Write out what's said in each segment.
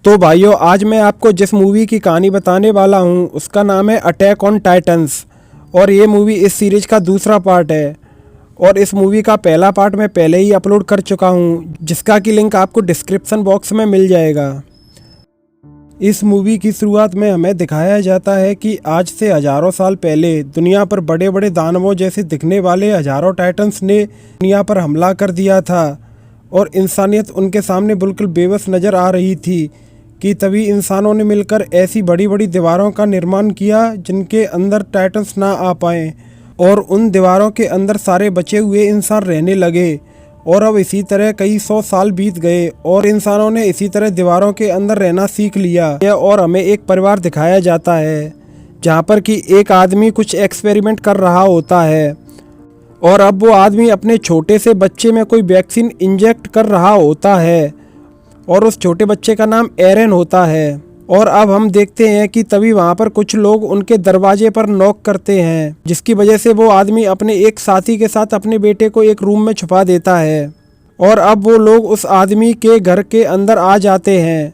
तो भाइयों, आज मैं आपको जिस मूवी की कहानी बताने वाला हूँ उसका नाम है अटैक ऑन टाइटंस। और ये मूवी इस सीरीज का दूसरा पार्ट है। और इस मूवी का पहला पार्ट मैं पहले ही अपलोड कर चुका हूँ, जिसका कि लिंक आपको डिस्क्रिप्शन बॉक्स में मिल जाएगा। इस मूवी की शुरुआत में हमें दिखाया जाता है कि आज से हजारों साल पहले दुनिया पर बड़े बड़े दानवों जैसे दिखने वाले हजारों टाइटंस ने दुनिया पर हमला कर दिया था और इंसानियत उनके सामने बिल्कुल बेबस नज़र आ रही थी कि तभी इंसानों ने मिलकर ऐसी बड़ी बड़ी दीवारों का निर्माण किया जिनके अंदर टाइटंस ना आ पाएँ और उन दीवारों के अंदर सारे बचे हुए इंसान रहने लगे। और अब इसी तरह कई 100 साल बीत गए और इंसानों ने इसी तरह दीवारों के अंदर रहना सीख लिया। और हमें एक परिवार दिखाया जाता है जहाँ पर कि एक आदमी कुछ एक्सपेरिमेंट कर रहा होता है और अब वो आदमी अपने छोटे से बच्चे में कोई वैक्सीन इंजेक्ट कर रहा होता है और उस छोटे बच्चे का नाम एरन होता है। और अब हम देखते हैं कि तभी वहाँ पर कुछ लोग उनके दरवाजे पर नॉक करते हैं, जिसकी वजह से वो आदमी अपने एक साथी के साथ अपने बेटे को एक रूम में छुपा देता है। और अब वो लोग उस आदमी के घर के अंदर आ जाते हैं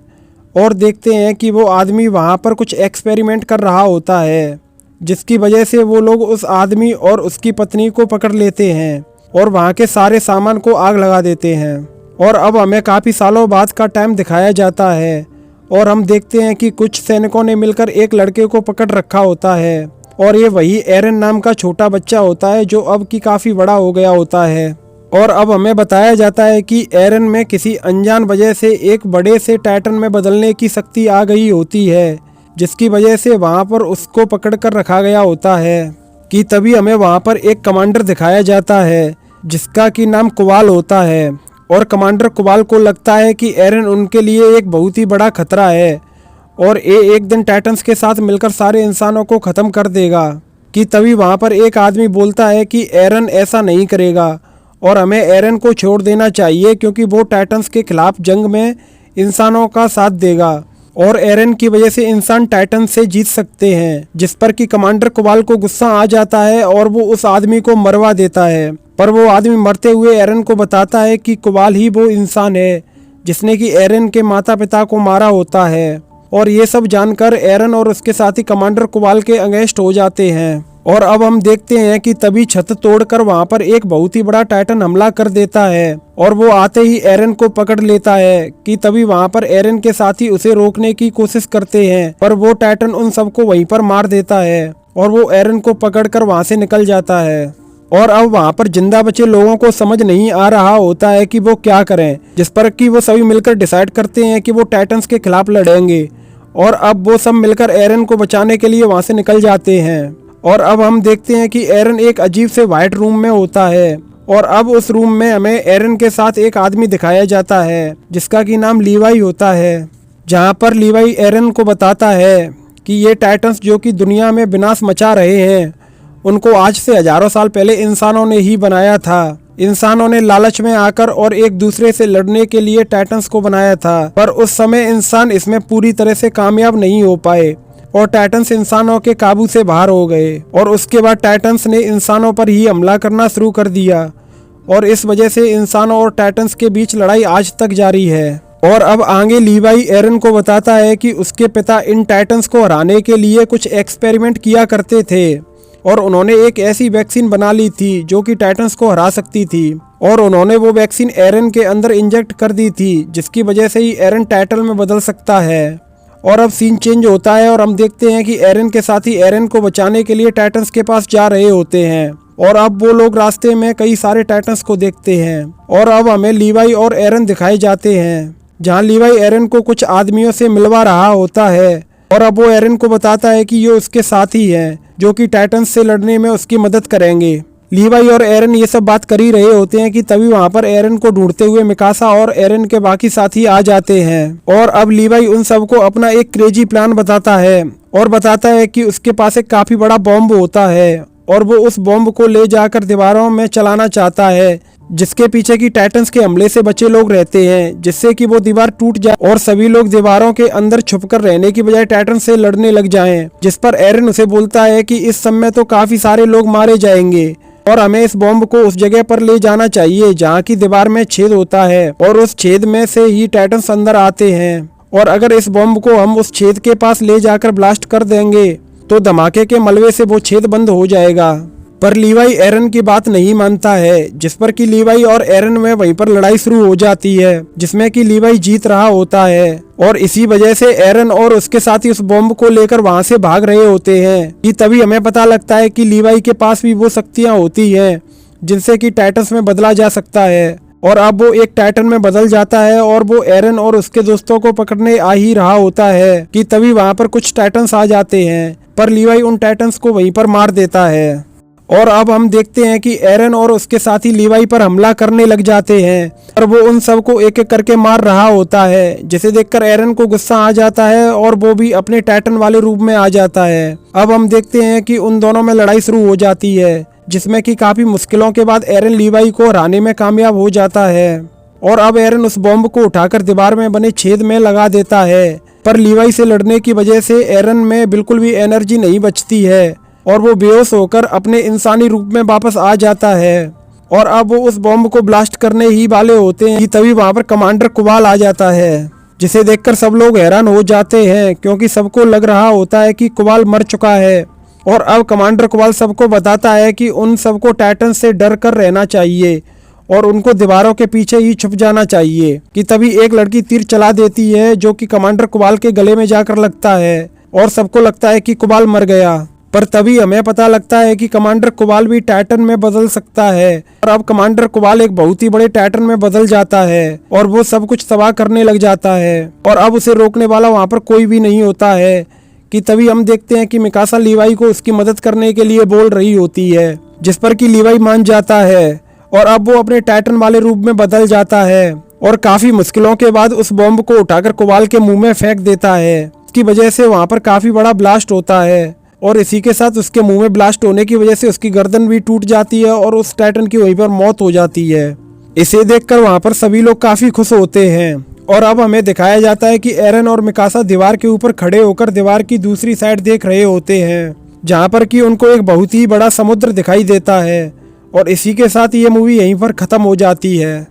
और देखते हैं कि वो आदमी वहाँ पर कुछ एक्सपेरिमेंट कर रहा होता है, जिसकी वजह से वो लोग उस आदमी और उसकी पत्नी को पकड़ लेते हैं और वहाँ के सारे सामान को आग लगा देते हैं। और अब हमें काफ़ी सालों बाद का टाइम दिखाया जाता है और हम देखते हैं कि कुछ सैनिकों ने मिलकर एक लड़के को पकड़ रखा होता है और ये वही एरन नाम का छोटा बच्चा होता है जो अब की काफ़ी बड़ा हो गया होता है। और अब हमें बताया जाता है कि एरन में किसी अनजान वजह से एक बड़े से टाइटन में बदलने की शक्ति आ गई होती है, जिसकी वजह से वहाँ पर उसको पकड़ कर रखा गया होता है। कि तभी हमें वहाँ पर एक कमांडर दिखाया जाता है जिसका कि नाम कुवाल होता है। और कमांडर कुवाल को लगता है कि एरन उनके लिए एक बहुत ही बड़ा खतरा है और ये एक दिन टाइटंस के साथ मिलकर सारे इंसानों को ख़त्म कर देगा। कि तभी वहाँ पर एक आदमी बोलता है कि एरन ऐसा नहीं करेगा और हमें एरन को छोड़ देना चाहिए क्योंकि वो टाइटंस के खिलाफ जंग में इंसानों का साथ देगा और एरन की वजह से इंसान टाइटन से जीत सकते हैं। जिस पर कि कमांडर कुवाल को गुस्सा आ जाता है और वो उस आदमी को मरवा देता है। पर वो आदमी मरते हुए एरन को बताता है कि कुवाल ही वो इंसान है जिसने कि एरन के माता पिता को मारा होता है। और ये सब जानकर एरन और उसके साथी कमांडर कुवाल के अगेंस्ट हो जाते हैं। और अब हम देखते हैं कि तभी छत तोड़कर वहाँ पर एक बहुत ही बड़ा टाइटन हमला कर देता है और वो आते ही एरन को पकड़ लेता है। कि तभी वहाँ पर एरन के साथी उसे रोकने की कोशिश करते हैं पर वो टाइटन उन सबको वहीं पर मार देता है और वो एरन को पकड़कर वहाँ से निकल जाता है। और अब वहाँ पर जिंदा बचे लोगों को समझ नहीं आ रहा होता है कि वो क्या करें, जिस पर कि वो सभी मिलकर डिसाइड करते हैं कि वो टाइटंस के खिलाफ लड़ेंगे। और अब वो सब मिलकर एरन को बचाने के लिए वहाँ से निकल जाते हैं। और अब हम देखते हैं कि एरन एक अजीब से वाइट रूम में होता है और अब उस रूम में हमें एरन के साथ एक आदमी दिखाया जाता है जिसका कि नाम लीवाई होता है। जहाँ पर लीवाई एरन को बताता है कि ये टाइटंस जो कि दुनिया में विनाश मचा रहे हैं उनको आज से हजारों साल पहले इंसानों ने ही बनाया था। इंसानों ने लालच में आकर और एक दूसरे से लड़ने के लिए टाइटंस को बनाया था, पर उस समय इंसान इसमें पूरी तरह से कामयाब नहीं हो पाए और टाइटंस इंसानों के काबू से बाहर हो गए। और उसके बाद टाइटंस ने इंसानों पर ही हमला करना शुरू कर दिया और इस वजह से इंसानों और टाइटंस के बीच लड़ाई आज तक जारी है। और अब आगे लीवाई एरन को बताता है कि उसके पिता इन टाइटंस को हराने के लिए कुछ एक्सपेरिमेंट किया करते थे और उन्होंने एक ऐसी वैक्सीन बना ली थी जो कि टाइटंस को हरा सकती थी और उन्होंने वो वैक्सीन एरन के अंदर इंजेक्ट कर दी थी, जिसकी वजह से ही एरन टाइटन में बदल सकता है। और अब सीन चेंज होता है और हम देखते हैं कि एरन के साथी एरन को बचाने के लिए टाइटंस के पास जा रहे होते हैं और अब वो लोग रास्ते में कई सारे टाइटंस को देखते हैं। और अब हमें लीवाई और एरन दिखाए जाते हैं जहाँ लीवाई एरन को कुछ आदमियों से मिलवा रहा होता है और अब वो एरन को बताता है कि ये उसके साथी हैं जो कि टाइटंस से लड़ने में उसकी मदद करेंगे। लीवाई और एरन ये सब बात कर ही रहे होते हैं कि तभी वहाँ पर एरन को ढूंढते हुए मिकासा और एरन के बाकी साथी आ जाते हैं। और अब लीवाई उन सबको अपना एक क्रेजी प्लान बताता है और बताता है कि उसके पास एक काफ़ी बड़ा बॉम्ब होता है और वो उस बॉम्ब को ले जाकर दीवारों में चलाना चाहता है, जिसके पीछे की टाइटंस के हमले से बचे लोग रहते हैं, जिससे कि वो दीवार टूट जाए और सभी लोग दीवारों के अंदर छुपकर रहने की बजाय टाइटंस से लड़ने लग जाएं। जिस पर एरन उसे बोलता है कि इस समय तो काफी सारे लोग मारे जाएंगे और हमें इस बॉम्ब को उस जगह पर ले जाना चाहिए जहाँ की दीवार में छेद होता है और उस छेद में से ही टाइटंस अंदर आते हैं और अगर इस बॉम्ब को हम उस छेद के पास ले जाकर ब्लास्ट कर देंगे तो धमाके के मलबे से वो छेद बंद हो जाएगा। पर लीवाई एरन की बात नहीं मानता है, जिस पर कि लीवाई और एरन में वहीं पर लड़ाई शुरू हो जाती है, जिसमें कि लीवाई जीत रहा होता है। और इसी वजह से एरन और उसके साथी उस बॉम्ब को लेकर वहां से भाग रहे होते हैं कि तभी हमें पता लगता है कि लीवाई के पास भी वो शक्तियां होती हैं जिनसे कि टाइटन्स में बदला जा सकता है। और अब वो एक टाइटन में बदल जाता है और वो एरन और उसके दोस्तों को पकड़ने आ ही रहा होता है कि तभी वहां पर कुछ टाइटन्स आ जाते हैं, पर लीवाई उन टाइटन्स को वहीं पर मार देता है। और अब हम देखते हैं कि एरन और उसके साथी लीवाई पर हमला करने लग जाते हैं और वो उन सब को एक एक करके मार रहा होता है, जिसे देखकर एरन को गुस्सा आ जाता है और वो भी अपने टाइटन वाले रूप में आ जाता है। अब हम देखते हैं कि उन दोनों में लड़ाई शुरू हो जाती है, जिसमें कि काफी मुश्किलों के बाद एरन लीवाई को हराने में कामयाब हो जाता है। और अब एरन उस बॉम्ब को उठाकर दीवार में बने छेद में लगा देता है, पर लीवाई से लड़ने की वजह से एरन में बिल्कुल भी एनर्जी नहीं बचती है और वो बेहोश होकर अपने इंसानी रूप में वापस आ जाता है। और अब वो उस बॉम्ब को ब्लास्ट करने ही वाले होते हैं कि तभी वहां पर कमांडर कुवाल आ जाता है, जिसे देखकर सब लोग हैरान हो जाते हैं क्योंकि सबको लग रहा होता है कि कुवाल मर चुका है। और अब कमांडर कुवाल सबको बताता है कि उन सबको टाइटन से डर कर रहना चाहिए और उनको दीवारों के पीछे ही छुप जाना चाहिए कि तभी एक लड़की तीर चला देती है जो कि कमांडर कुवाल के गले में जाकर लगता है और सबको लगता है कि कुवाल मर गया। पर तभी हमें पता लगता है कि कमांडर कुवाल भी टाइटन में बदल सकता है और अब कमांडर कुवाल एक बहुत ही बड़े टाइटन में बदल जाता है और वो सब कुछ तबाह करने लग जाता है। और अब उसे रोकने वाला वहां पर कोई भी नहीं होता है कि तभी हम देखते हैं कि मिकासा लीवाई को उसकी मदद करने के लिए बोल रही होती है, जिस पर कि लीवाई मान जाता है और अब वो अपने टाइटन वाले रूप में बदल जाता है और काफी मुश्किलों के बाद उस बॉम्ब को उठाकर कुवाल के मुंह में फेंक देता है। इसकी वजह से वहां पर काफी बड़ा ब्लास्ट होता है और इसी के साथ उसके मुंह में ब्लास्ट होने की वजह से उसकी गर्दन भी टूट जाती है और उस टाइटन की वहीं पर मौत हो जाती है। इसे देखकर वहां पर सभी लोग काफी खुश होते हैं। और अब हमें दिखाया जाता है कि एरन और मिकासा दीवार के ऊपर खड़े होकर दीवार की दूसरी साइड देख रहे होते हैं, जहां पर कि उनको एक बहुत ही बड़ा समुद्र दिखाई देता है। और इसी के साथ ये मूवी यहीं पर खत्म हो जाती है।